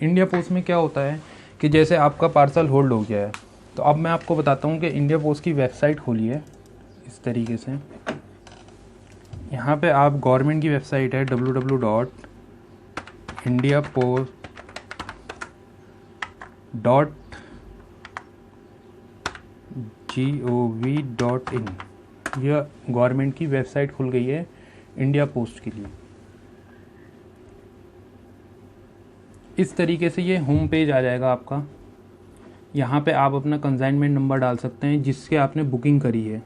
India post में क्या होता है कि जैसे आपका पार्सल होल्ड हो गया है, तो अब मैं आपको बताता हूँ कि इंडिया पोस्ट की वेबसाइट खोलिए इस तरीके से। यहाँ पे आप गवर्नमेंट की वेबसाइट है www.indiapost.gov.in। यह गवर्नमेंट की वेबसाइट खुल गई है इंडिया पोस्ट के लिए। इस तरीके से ये होम पेज आ जाएगा आपका। यहाँ पे आप अपना कंसाइनमेंट नंबर डाल सकते हैं जिसके आपने बुकिंग करी है।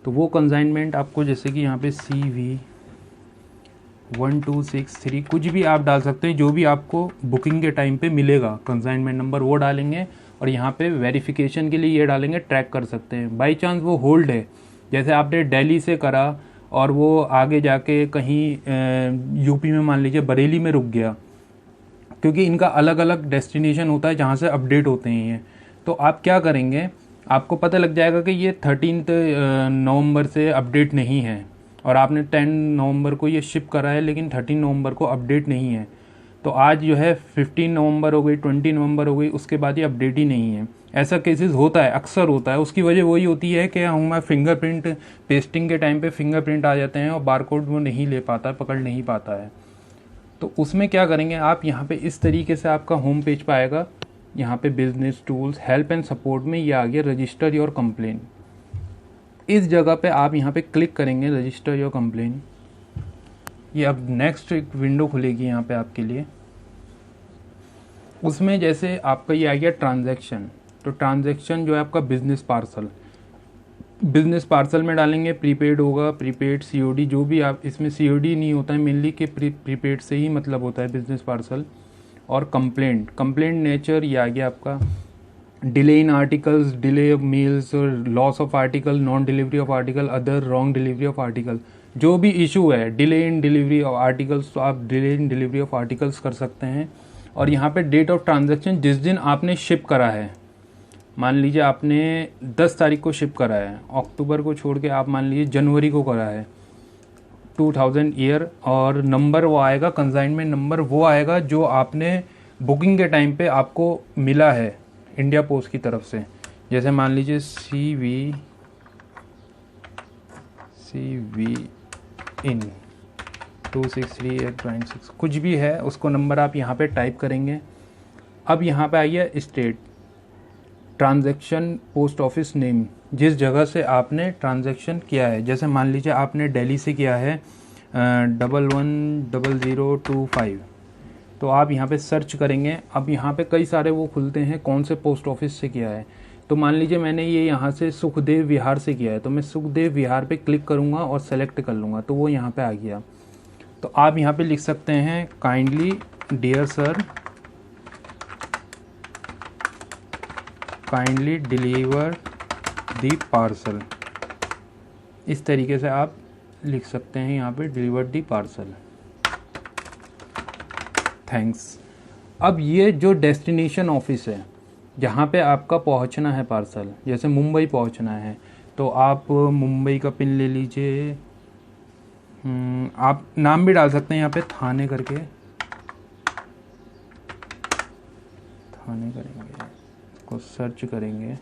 तो वो कंसाइनमेंट आपको, जैसे कि यहाँ पे CV1263 कुछ भी आप डाल सकते हैं, जो भी आपको बुकिंग के टाइम पे मिलेगा कंसाइनमेंट नंबर वो डालेंगे। और यहाँ पे वेरिफिकेशन के लिए ये डालेंगे, ट्रैक कर सकते हैं। बाई चांस वो होल्ड है, जैसे आपने दिल्ली से करा और वो आगे जाके कहीं यूपी में मान लीजिए बरेली में रुक गया, क्योंकि इनका अलग अलग डेस्टिनेशन होता है जहाँ से अपडेट होते हैं ये। तो आप क्या करेंगे, आपको पता लग जाएगा कि ये 13 नवंबर से अपडेट नहीं है और आपने 10 नवंबर को ये शिप करा है, लेकिन 13 नवंबर को अपडेट नहीं है। तो आज जो है 15 नवंबर हो गई, 20 नवंबर हो गई, उसके बाद ये अपडेट ही नहीं है। ऐसा केसेस होता है, अक्सर होता है। उसकी वजह वही होती है कि हमारा फिंगरप्रिंट पेस्टिंग के टाइम पे फिंगरप्रिंट आ जाते हैं और बारकोड वो नहीं ले पाता, पकड़ नहीं पाता है। तो उसमें क्या करेंगे आप, यहाँ पे इस तरीके से आपका होम पेज पे आएगा। यहाँ पे business tools, help and support में ये आ गया रजिस्टर योर कंप्लेन। इस जगह पे आप यहाँ पे क्लिक करेंगे, रजिस्टर योर कंप्लेन। ये अब नेक्स्ट एक विंडो खुलेगी यहाँ पे आपके लिए। उसमें जैसे आपका ये आ गया ट्रांजैक्शन। तो ट्रांजैक्शन जो है आपका बिजनेस पार्सल में डालेंगे। प्रीपेड होगा, प्रीपेड, COD, जो भी आप, इसमें COD नहीं होता है मेनली, कि प्रीपेड से ही मतलब होता है बिजनेस पार्सल। और कंप्लेंट नेचर ये आ गया आपका। Delay in articles, delay of males, loss of article, non delivery of article, other wrong delivery of article. जो भी इशू है delay in delivery of articles, तो आप delay in delivery of articles कर सकते हैं। और यहाँ पे डेट ऑफ ट्रांजैक्शन, जिस दिन आपने शिप करा है, मान लीजिए आपने 10 तारीख को शिप करा है, अक्टूबर को छोड़ के आप मान लीजिए जनवरी को करा है, 2000 ईयर, और नंबर वो आएगा, कंसाइनमेंट नंबर वो आएगा जो आपने बुकिंग के टाइम पे आपको मिला है इंडिया पोस्ट की तरफ से। जैसे मान लीजिए CV इन 2638996 कुछ भी है, उसको नंबर आप यहाँ पे टाइप करेंगे। अब यहाँ पे आइए state, transaction, post office name, जिस जगह से आपने ट्रांजैक्शन किया है। जैसे मान लीजिए आपने दिल्ली से किया है 110025, तो आप यहाँ पे सर्च करेंगे। अब यहाँ पे कई सारे वो खुलते हैं कौन से पोस्ट ऑफिस से किया है। तो मान लीजिए मैंने ये यहाँ से सुखदेव विहार से किया है, तो मैं सुखदेव विहार पे क्लिक करूँगा और सेलेक्ट कर लूँगा, तो वो यहाँ पे आ गया। तो आप यहाँ पे लिख सकते हैं, kindly dear sir, kindly deliver the parcel. इस तरीके से आप लिख सकते हैं यहाँ पे, डिलीवर द पार्सल, थैंक्स। अब ये जो डेस्टिनेशन ऑफिस है जहाँ पे आपका पहुँचना है पार्सल, जैसे मुंबई पहुँचना है, तो आप मुंबई का पिन ले लीजिए। आप नाम भी डाल सकते हैं यहाँ पे, थाने करके, थाने करेंगे, इसको सर्च करेंगे,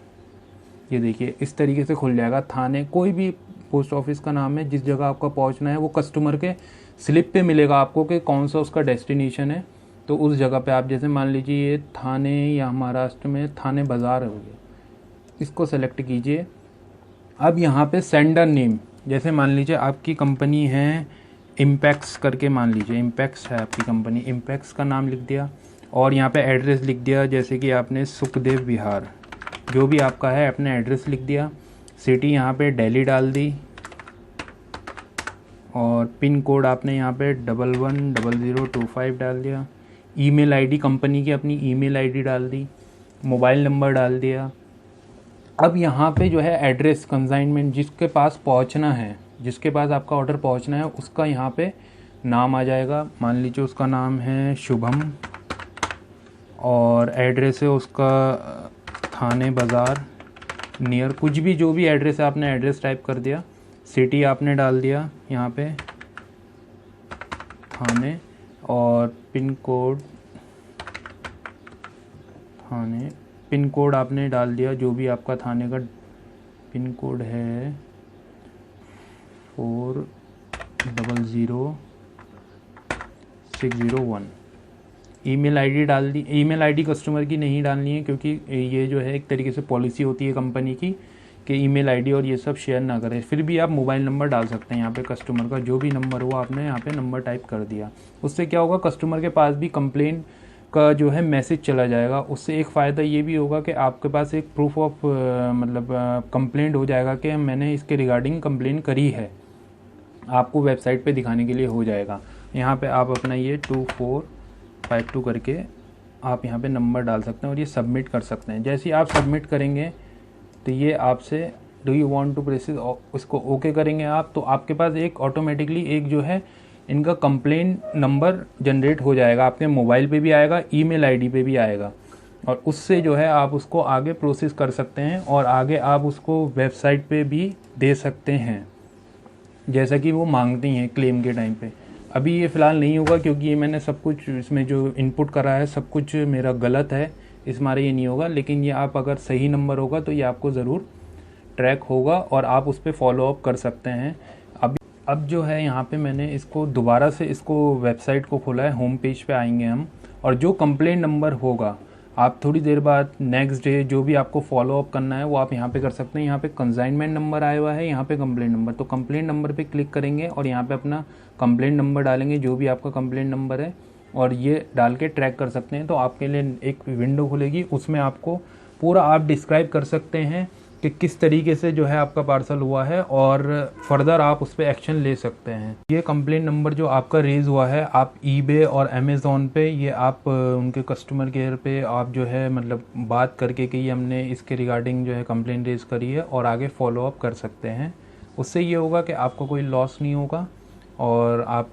ये देखिए इस तरीके से खुल जाएगा। थाने, कोई भी पोस्ट ऑफिस का नाम है, जिस जगह आपका पहुंचना है वो कस्टमर के स्लिप पे मिलेगा आपको कि कौन सा उसका डेस्टिनेशन है। तो उस जगह पे आप, जैसे मान लीजिए ये थाने या महाराष्ट्र में थाने बाज़ार हो गया, इसको सेलेक्ट कीजिए। अब यहाँ पे सेंडर नेम, जैसे मान लीजिए आपकी कंपनी है इम्पैक्स करके, मान लीजिए इम्पैक्स है आपकी कंपनी, इम्पैक्स का नाम लिख दिया और यहाँ पे एड्रेस लिख दिया, जैसे कि आपने सुखदेव विहार, जो भी आपका है अपने एड्रेस लिख दिया। सिटी यहाँ पे दिल्ली डाल दी और पिन कोड आपने यहाँ पे 110025 डाल दिया। ईमेल आईडी कंपनी की अपनी ईमेल आईडी डाल दी, मोबाइल नंबर डाल दिया। अब यहाँ पे जो है एड्रेस, कंसाइनमेंट, जिसके पास पहुँचना है, जिसके पास आपका ऑर्डर पहुँचना है, उसका यहाँ पे नाम आ जाएगा। मान लीजिए उसका नाम है शुभम और एड्रेस है उसका थाने बाज़ार नियर, कुछ भी, जो भी एड्रेस है आपने एड्रेस टाइप कर दिया। सिटी आपने डाल दिया यहाँ पे थाने और पिन कोड थाने, पिन कोड आपने डाल दिया जो भी आपका थाने का पिन कोड है 400601। ईमेल आईडी डाल दी। ईमेल आईडी कस्टमर की नहीं डालनी है क्योंकि ये जो है एक तरीके से पॉलिसी होती है कंपनी की कि ईमेल आईडी और ये सब शेयर ना करें। फिर भी आप मोबाइल नंबर डाल सकते हैं यहाँ पे, कस्टमर का जो भी नंबर हुआ आपने यहाँ पे नंबर टाइप कर दिया। उससे क्या होगा, कस्टमर के पास भी कंप्लेन का जो है मैसेज चला जाएगा। उससे एक फ़ायदा ये भी होगा कि आपके पास एक प्रूफ ऑफ मतलब कंप्लेंट हो जाएगा कि मैंने इसके रिगार्डिंग कंप्लेन करी है, आपको वेबसाइट पे दिखाने के लिए हो जाएगा। यहाँ पे आप अपना ये 2452 करके आप यहाँ पे नंबर डाल सकते हैं और ये सबमिट कर सकते हैं। जैसे ही आप सबमिट करेंगे तो ये आपसे do you want to process, उसको ओके करेंगे आप, तो आपके पास एक ऑटोमेटिकली एक जो है इनका कंप्लेन नंबर जनरेट हो जाएगा, आपके मोबाइल पे भी आएगा, ईमेल आईडी पे भी आएगा, और उससे जो है आप उसको आगे प्रोसेस कर सकते हैं और आगे आप उसको वेबसाइट पे भी दे सकते हैं जैसा कि वो मांगती हैं क्लेम के टाइम पे। अभी ये फ़िलहाल नहीं होगा क्योंकि ये मैंने सब कुछ इसमें जो इनपुट करा है सब कुछ मेरा गलत है, इस मारे ये नहीं होगा। लेकिन ये आप अगर सही नंबर होगा तो ये आपको ज़रूर ट्रैक होगा और आप उस पर फॉलो अप कर सकते हैं। अब जो है यहाँ पे मैंने इसको दोबारा से इसको वेबसाइट को खोला है, होम पेज पे आएंगे हम, और जो कंप्लेन नंबर होगा आप थोड़ी देर बाद नेक्स्ट डे जो भी आपको फॉलो अप करना है वो आप यहाँ पे कर सकते हैं। यहाँ पे कंसाइनमेंट नंबर आया हुआ है, यहाँ पे कंप्लेंट नंबर, तो कंप्लेंट नंबर पे क्लिक करेंगे और यहाँ पे अपना कंप्लेंट नंबर डालेंगे जो भी आपका कंप्लेंट नंबर है और ये डाल के ट्रैक कर सकते हैं। तो आपके लिए एक विंडो खुलेगी, उसमें आपको पूरा आप डिस्क्राइब कर सकते हैं कि किस तरीके से जो है आपका पार्सल हुआ है और फर्दर आप उस पर एक्शन ले सकते हैं। ये कंप्लेंट नंबर जो आपका रेज़ हुआ है, आप ईबे और अमेज़ॉन पे ये आप उनके कस्टमर केयर पे आप जो है मतलब बात करके कि हमने इसके रिगार्डिंग जो है कंप्लेंट रेज़ करी है और आगे फॉलो अप कर सकते हैं। उससे ये होगा कि आपको कोई लॉस नहीं होगा और आप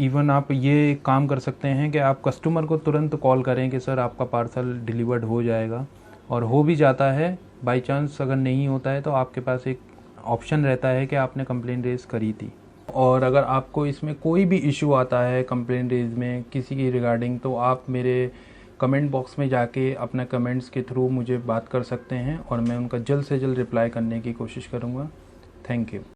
इवन आप ये काम कर सकते हैं कि आप कस्टमर को तुरंत कॉल करें कि सर आपका पार्सल डिलीवर्ड हो जाएगा, और हो भी जाता है। बाई चांस अगर नहीं होता है तो आपके पास एक ऑप्शन रहता है कि आपने कंप्लेंट रेज़ करी थी। और अगर आपको इसमें कोई भी इशू आता है कंप्लेंट रेज़ में किसी की रिगार्डिंग, तो आप मेरे कमेंट बॉक्स में जाके अपना कमेंट्स के थ्रू मुझे बात कर सकते हैं और मैं उनका जल्द से जल्द रिप्लाई करने की कोशिश करूँगा। Thank you.